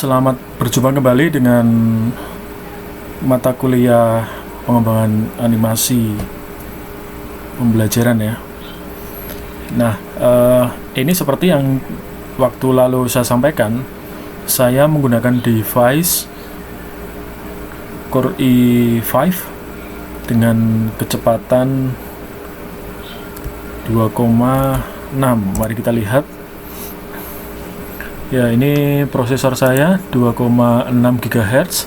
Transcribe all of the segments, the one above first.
Selamat berjumpa kembali dengan mata kuliah pengembangan animasi pembelajaran ya. Nah, ini seperti yang waktu lalu saya sampaikan, saya menggunakan device Core i5 dengan kecepatan 2,6. Mari kita lihat. Ya, ini prosesor saya 2,6 GHz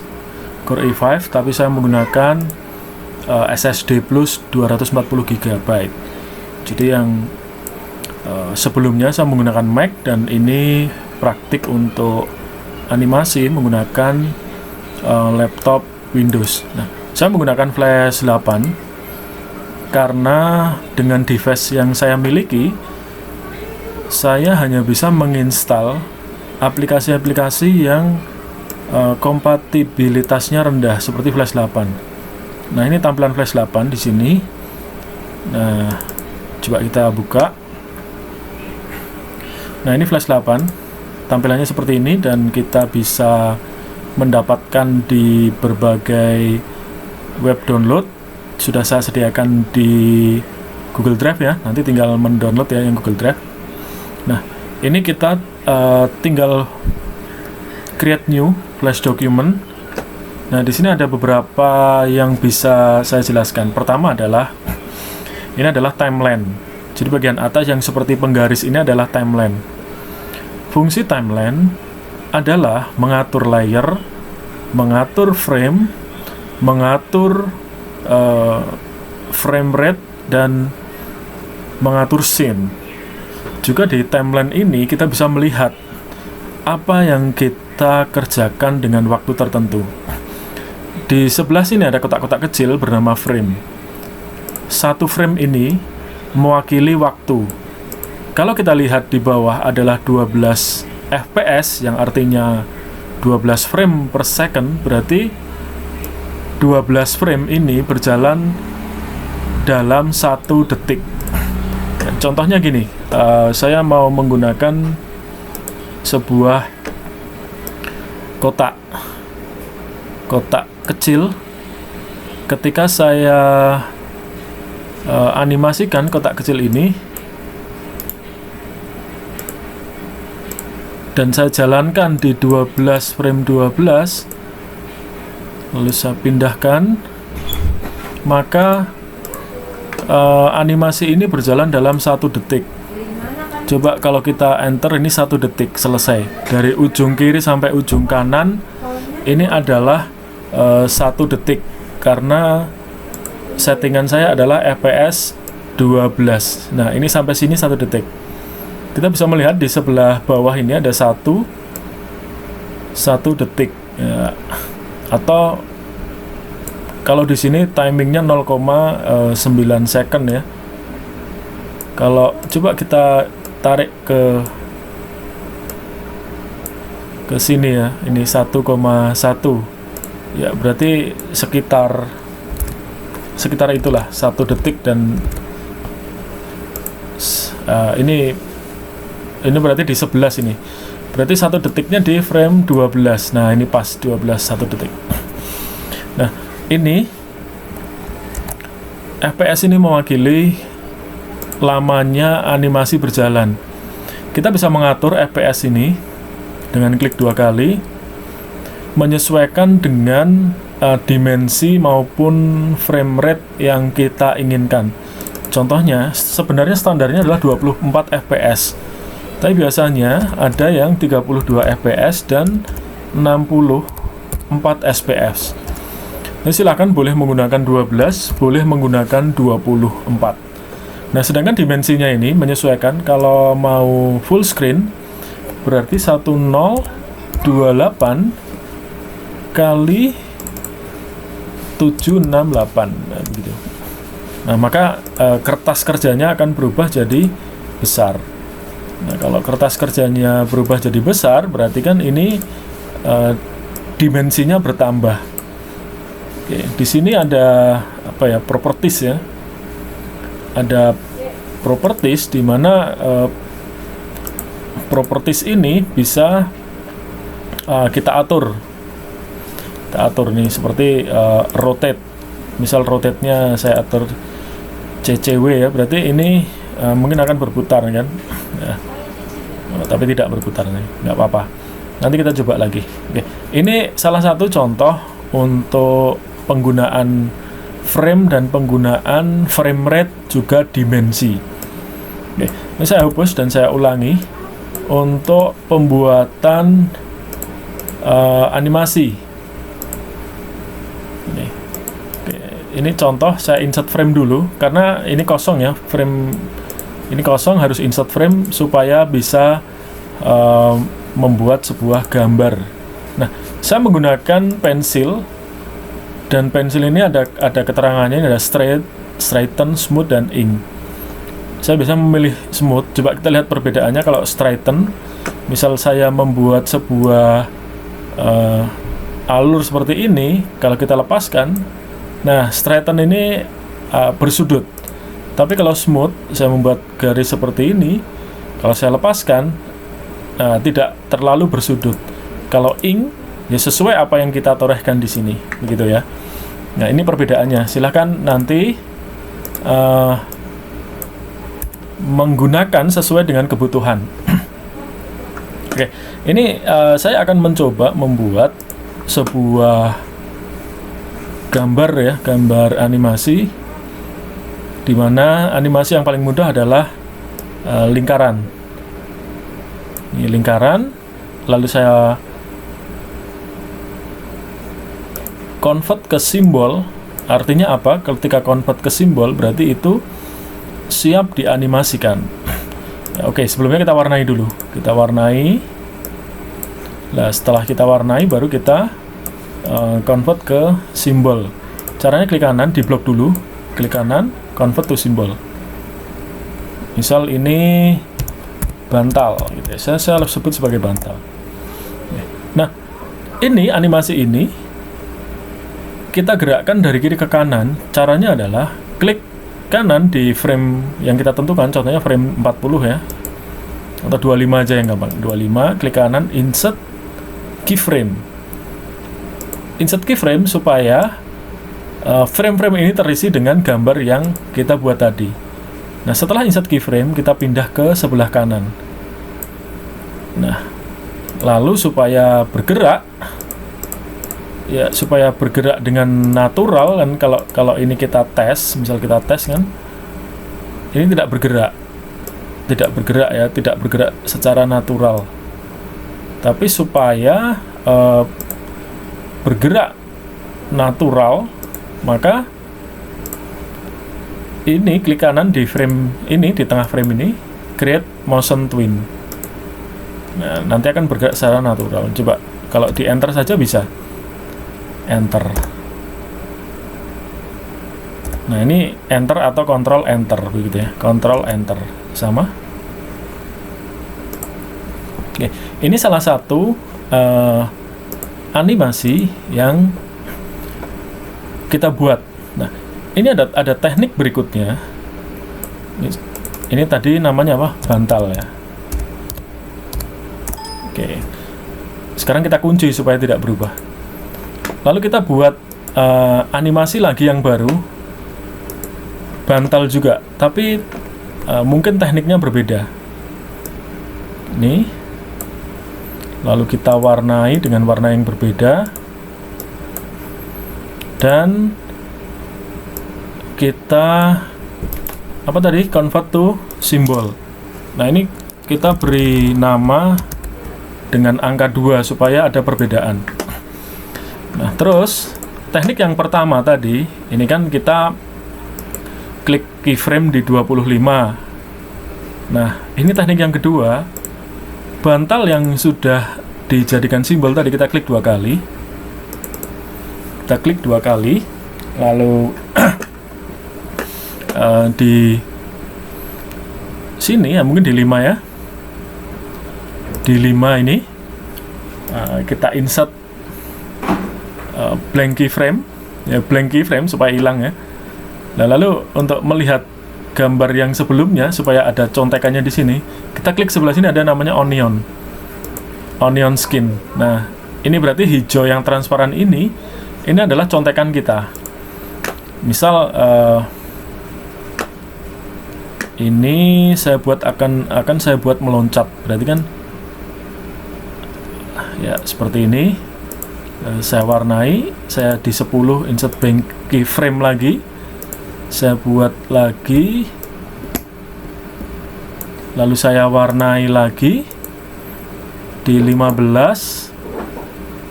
Core i5, tapi saya menggunakan SSD plus 240 GB. Jadi yang sebelumnya saya menggunakan Mac, dan ini praktik untuk animasi menggunakan laptop Windows. Nah, saya menggunakan flash 8 karena dengan device yang saya miliki, saya hanya bisa menginstal aplikasi-aplikasi yang kompatibilitasnya rendah seperti flash 8. Nah, ini tampilan flash 8 di sini. Nah, coba kita buka. Nah, ini flash 8. Tampilannya seperti ini, dan kita bisa mendapatkan di berbagai web download. Sudah saya sediakan di Google Drive ya. Nanti tinggal mendownload ya yang Google Drive. Nah, ini kita tinggal create new flash document. Nah, di sini ada beberapa yang bisa saya jelaskan. Pertama adalah ini adalah timeline. Jadi bagian atas yang seperti penggaris ini adalah timeline. Fungsi timeline adalah mengatur layer, mengatur frame, mengatur frame rate, dan mengatur scene. Juga di timeline ini kita bisa melihat apa yang kita kerjakan dengan waktu tertentu. Di sebelah sini ada kotak-kotak kecil bernama frame. Satu frame ini mewakili waktu. Kalau kita lihat di bawah adalah 12 fps, yang artinya 12 frame per second, berarti 12 frame ini berjalan dalam 1 detik. Contohnya gini, saya mau menggunakan sebuah kotak kecil. Ketika saya animasikan kotak kecil ini dan saya jalankan di 12 frame 12, lalu saya pindahkan, maka animasi ini berjalan dalam 1 detik. Coba kalau kita enter, ini 1 detik selesai. Dari ujung kiri sampai ujung kanan ini adalah 1 detik, karena settingan saya adalah fps 12. Nah, ini sampai sini 1 detik. Kita bisa melihat di sebelah bawah ini ada 1 detik ya. Atau kalau di sini timingnya 0,9 second ya. Kalau coba kita tarik ke sini ya, ini 1,1 ya, berarti sekitar itulah 1 detik. Dan ini berarti di 11 ini, berarti 1 detiknya di frame 12. Nah, ini pas 12 1 detik. Nah, ini fps ini mewakili lamanya animasi berjalan. Kita bisa mengatur fps ini dengan klik 2 kali, menyesuaikan dengan dimensi maupun frame rate yang kita inginkan. Contohnya, sebenarnya standarnya adalah 24 fps, tapi biasanya ada yang 32 fps dan 64 fps. Nah, silakan boleh menggunakan 12, boleh menggunakan 24. Nah, sedangkan dimensinya ini menyesuaikan. Kalau mau full screen berarti 1028 kali 768. Nah, begitu. Nah, maka kertas kerjanya akan berubah jadi besar. Nah, kalau kertas kerjanya berubah jadi besar, berarti kan ini dimensinya bertambah. Oke, di sini ada properties ya. Ada properties di mana properties ini bisa kita atur nih seperti rotate. Misal rotate-nya saya atur CCW ya, berarti ini mungkin akan berputar kan ya. Tapi tidak berputar nih, nggak apa-apa, nanti kita coba lagi. Oke, ini salah satu contoh untuk penggunaan frame dan penggunaan frame rate juga dimensi. Oke, ini saya hapus dan saya ulangi untuk pembuatan animasi. Ini contoh, saya insert frame dulu karena ini kosong ya, frame ini kosong, harus insert frame supaya bisa membuat sebuah gambar. Nah, saya menggunakan pensil, dan pensil ini ada keterangannya, ini ada straighten, smooth, dan ink. Saya bisa memilih smooth. Coba kita lihat perbedaannya. Kalau straighten, misal saya membuat sebuah alur seperti ini, kalau kita lepaskan, nah straighten ini bersudut. Tapi kalau smooth, saya membuat garis seperti ini, kalau saya lepaskan, tidak terlalu bersudut. Kalau ink, ya sesuai apa yang kita torehkan di sini, begitu ya. Nah, ini perbedaannya. Silahkan nanti menggunakan sesuai dengan kebutuhan. Oke, ini saya akan mencoba membuat sebuah gambar ya, gambar animasi, di mana animasi yang paling mudah adalah lingkaran. Ini lingkaran, lalu saya convert ke simbol. Artinya apa? Ketika convert ke simbol, berarti itu siap dianimasikan. Oke, sebelumnya kita warnai dulu. Kita warnai. Nah, setelah kita warnai, baru kita convert ke simbol. Caranya klik kanan, di blok dulu, klik kanan, convert to simbol. Misal ini bantal, gitu ya. Saya sebut sebagai bantal. Nah, ini animasi ini kita gerakkan dari kiri ke kanan. Caranya adalah klik kanan di frame yang kita tentukan, contohnya frame 40 ya, atau 25 aja yang gampang. 25, klik kanan, insert keyframe. Insert keyframe supaya frame-frame ini terisi dengan gambar yang kita buat tadi. Nah, setelah insert keyframe, kita pindah ke sebelah kanan. Nah, lalu supaya bergerak, ya supaya bergerak dengan natural kan, kalau ini kita tes, misal kita tes kan, ini tidak bergerak ya, tidak bergerak secara natural. Tapi supaya bergerak natural, maka ini klik kanan di frame ini, di tengah frame ini, create motion twin. Nah, nanti akan bergerak secara natural. Coba kalau di enter saja bisa. Enter. Nah, ini enter atau control enter begitu ya. Control enter sama. Oke, ini salah satu animasi yang kita buat. Nah, ini ada teknik berikutnya. Ini tadi namanya apa? Bantal ya. Oke. Sekarang kita kunci supaya tidak berubah. Lalu kita buat animasi lagi yang baru, bantal juga, tapi mungkin tekniknya berbeda. Ini, lalu kita warnai dengan warna yang berbeda, dan kita apa tadi? Convert to symbol. Nah, ini kita beri nama dengan angka 2 supaya ada perbedaan. Nah, terus teknik yang pertama tadi, ini kan kita klik keyframe di 25. Nah, ini teknik yang kedua, bantal yang sudah dijadikan simbol tadi kita klik 2 kali. Kita klik 2 kali, lalu di sini ya, mungkin di 5 ya. Di 5 ini kita insert blank keyframe ya, blank keyframe supaya hilang ya. Nah, lalu untuk melihat gambar yang sebelumnya supaya ada contekannya di sini, kita klik sebelah sini, ada namanya onion skin. Nah, Ini berarti hijau yang transparan ini adalah contekan kita. Misal ini saya buat akan saya buat meloncat, berarti kan ya seperti ini. Saya warnai, saya di 10 insert blank keyframe lagi, saya buat lagi, lalu saya warnai lagi di 15,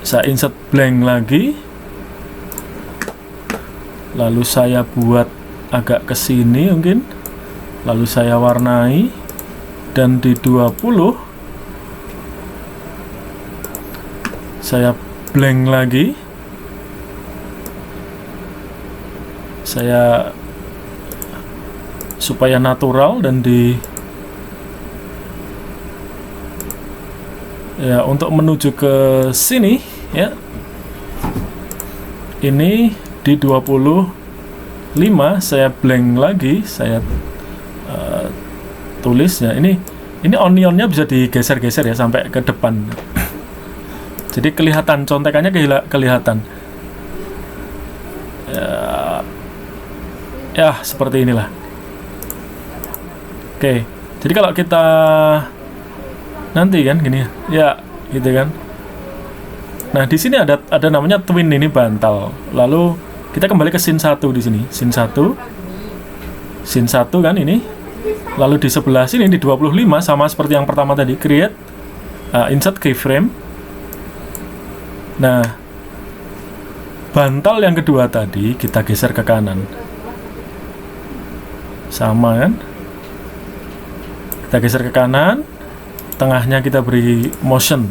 saya insert blank lagi, lalu saya buat agak ke sini mungkin, lalu saya warnai, dan di 20 saya blank lagi, saya supaya natural, dan di ya untuk menuju ke sini ya, ini di 25 saya blank lagi, saya tulis ya, ini onionnya bisa digeser-geser ya sampai ke depan. Jadi kelihatan, contekannya kelihatan. Ya, seperti inilah. Oke, jadi kalau kita nanti kan gini, ya, gitu kan. Nah, di sini ada namanya twin, ini bantal. Lalu kita kembali ke scene 1 di sini. Scene 1 kan ini. Lalu di sebelah sini di 25 sama seperti yang pertama tadi, create insert keyframe. Nah, bantal yang kedua tadi kita geser ke kanan. Sama kan? Kita geser ke kanan, tengahnya kita beri motion.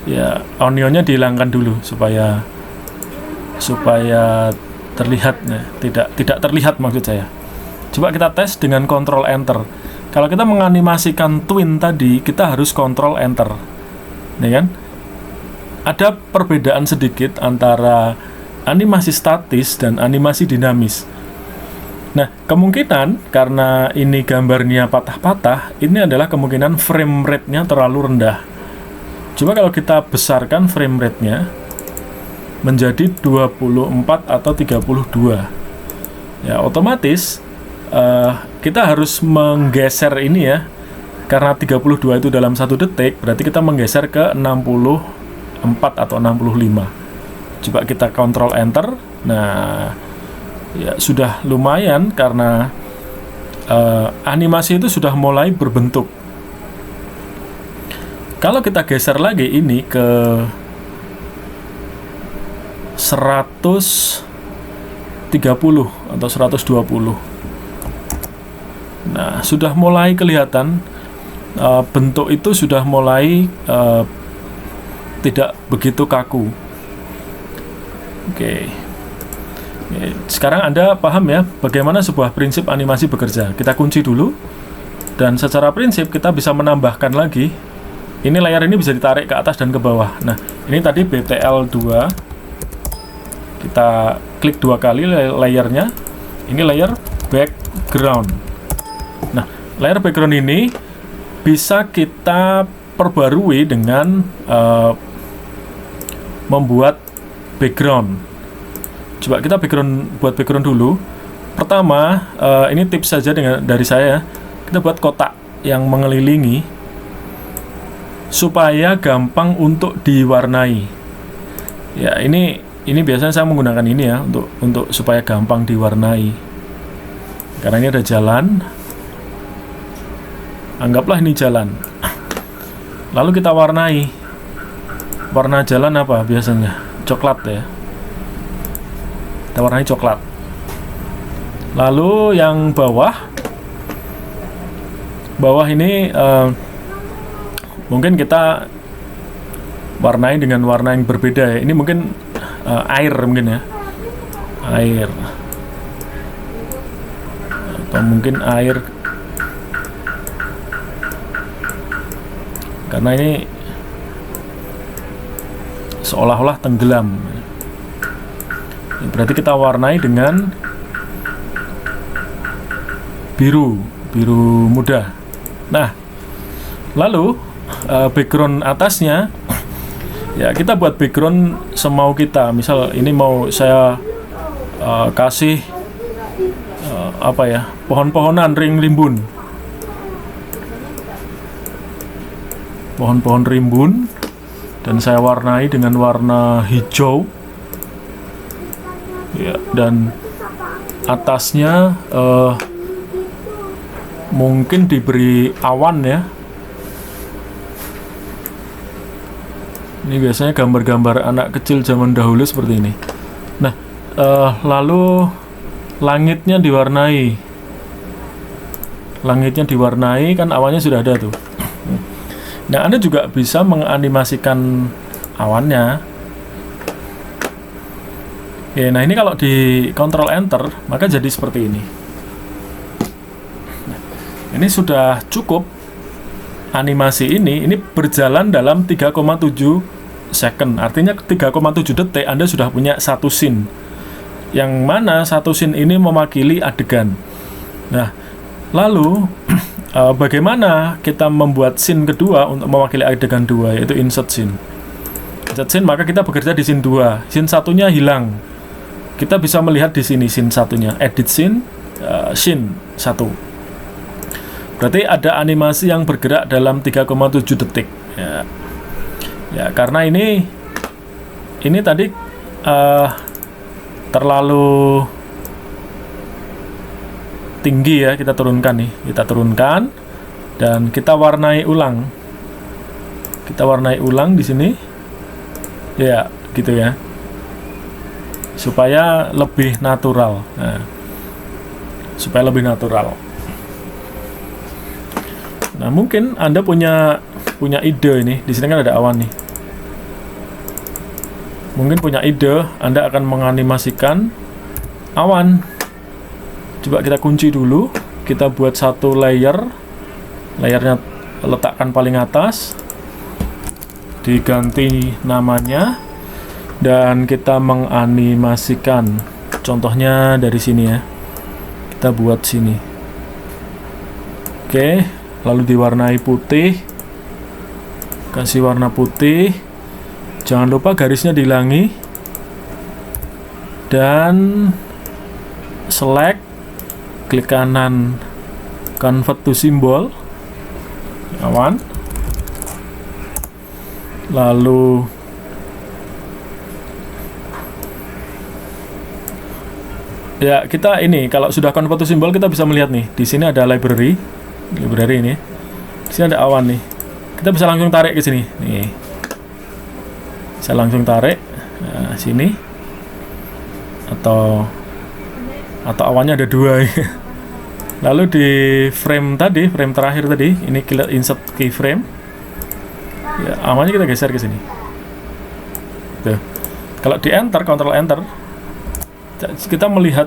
Ya, onionnya dihilangkan dulu supaya terlihat ya. Tidak terlihat maksud saya. Coba kita tes dengan Ctrl Enter. Kalau kita menganimasikan twin tadi, kita harus Ctrl Enter. Ya kan? Ada perbedaan sedikit antara animasi statis dan animasi dinamis. Nah, kemungkinan karena ini gambarnya patah-patah, ini adalah kemungkinan frame rate-nya terlalu rendah. Coba kalau kita besarkan frame rate-nya menjadi 24 atau 32. Ya, otomatis kita harus menggeser ini ya. Karena 32 itu dalam 1 detik, berarti kita menggeser ke 64 atau 65. Coba kita Ctrl Enter. Nah, ya sudah lumayan karena animasi itu sudah mulai berbentuk. Kalau kita geser lagi ini ke 130 atau 120. Nah, sudah mulai kelihatan bentuk itu sudah mulai tidak begitu kaku. Oke. Sekarang Anda paham ya bagaimana sebuah prinsip animasi bekerja. Kita kunci dulu, dan secara prinsip kita bisa menambahkan lagi. Ini layar ini bisa ditarik ke atas dan ke bawah. Nah, ini tadi BTL2. Kita klik 2 kali layarnya. Ini layer background. Nah, layer background ini bisa kita perbarui dengan membuat background. Coba kita buat background dulu. Pertama, ini tips saja dari saya. Kita buat kotak yang mengelilingi supaya gampang untuk diwarnai. Ya, ini biasanya saya menggunakan ini ya untuk supaya gampang diwarnai. Karena ini ada jalan. Anggaplah ini jalan. Lalu kita warnai. Warna jalan apa biasanya? Coklat ya. Kita warnai coklat. Lalu yang bawah ini mungkin kita warnai dengan warna yang berbeda ya. Ini mungkin air mungkin ya. Air. Atau mungkin air. Karena ini seolah-olah tenggelam. Berarti kita warnai dengan biru muda. Nah, lalu background atasnya Ya, kita buat background semau kita. Misal ini mau saya kasih apa ya, pohon-pohonan ring rimbun, pohon-pohon rimbun, dan saya warnai dengan warna hijau ya, dan atasnya mungkin diberi awan ya. Ini biasanya gambar-gambar anak kecil zaman dahulu seperti ini. Nah, lalu langitnya diwarnai. Langitnya diwarnai, kan awannya sudah ada tuh. Nah, Anda juga bisa menganimasikan awannya. Oke, nah ini kalau di Ctrl Enter, maka jadi seperti ini. Nah, ini sudah cukup. Animasi ini berjalan dalam 3,7 second. Artinya 3,7 detik Anda sudah punya satu scene. Yang mana satu scene ini mewakili adegan. Nah, lalu bagaimana kita membuat scene kedua untuk mewakili adegan 2, yaitu insert scene. Insert scene, maka kita bekerja di scene 2. Scene satunya hilang. Kita bisa melihat di sini scene satunya, edit scene, scene 1. Berarti ada animasi yang bergerak dalam 3,7 detik. Ya, karena ini tadi terlalu tinggi ya, kita turunkan nih. Kita turunkan dan kita warnai ulang. Kita warnai ulang di sini. Ya, gitu ya. Supaya lebih natural. Nah, supaya lebih natural. Nah, mungkin Anda punya ide ini. Di sini kan ada awan nih. Mungkin punya ide, Anda akan menganimasikan awan. Coba kita kunci dulu. Kita buat satu layer. Layernya letakkan paling atas. Diganti namanya. Dan kita menganimasikan. Contohnya dari sini ya. Kita buat sini. Oke. Lalu diwarnai putih, kasih warna putih, jangan lupa garisnya dihilangi, dan select, klik kanan, convert to symbol, awan, lalu ya kita ini kalau sudah convert to symbol kita bisa melihat nih, di sini ada library ini. Di sini ada awan nih. Kita bisa langsung tarik ke sini. Nih. Bisa langsung tarik sini. Atau awannya ada dua. Lalu di frame tadi, frame terakhir tadi, ini kita insert keyframe. Ya, awannya kita geser ke sini. Tuh. Kalau di enter, Ctrl Enter, kita melihat.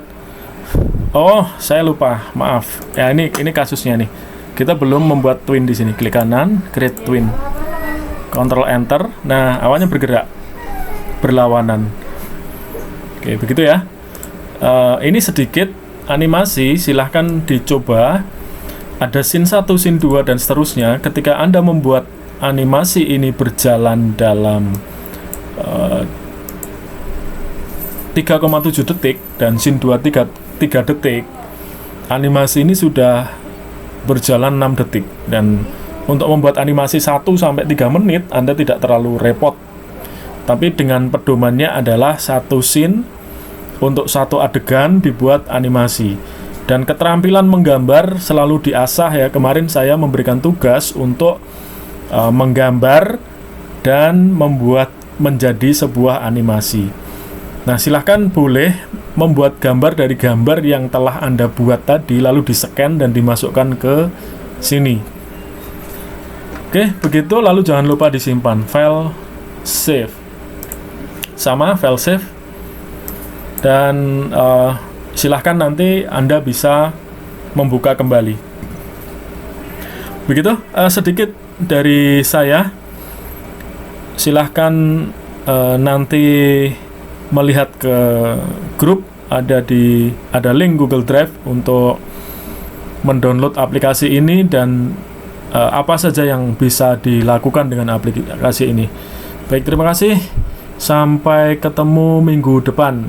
Oh, saya lupa, maaf. Ya, ini kasusnya nih. Kita belum membuat twin di sini. Klik kanan, create twin. Ctrl Enter. Nah, awannya bergerak berlawanan. Oke, begitu ya. Ini sedikit animasi. Silahkan dicoba. Ada scene 1, scene 2 dan seterusnya. Ketika Anda membuat animasi ini berjalan dalam 3,7 detik dan scene 2 3 detik, animasi ini sudah berjalan 6 detik. Dan untuk membuat animasi 1-3 menit Anda tidak terlalu repot, tapi dengan pedomannya adalah satu scene untuk satu adegan dibuat animasi. Dan keterampilan menggambar selalu diasah ya. Kemarin saya memberikan tugas untuk menggambar dan membuat menjadi sebuah animasi. Nah, silahkan boleh membuat gambar dari gambar yang telah Anda buat tadi, lalu di-scan dan dimasukkan ke sini. Oke, begitu. Lalu jangan lupa disimpan. File save. Sama, file save. Dan silahkan nanti Anda bisa membuka kembali. Begitu, sedikit dari saya. Silahkan nanti melihat ke grup, ada link Google Drive untuk mendownload aplikasi ini dan apa saja yang bisa dilakukan dengan aplikasi ini. Baik, terima kasih. Sampai ketemu minggu depan.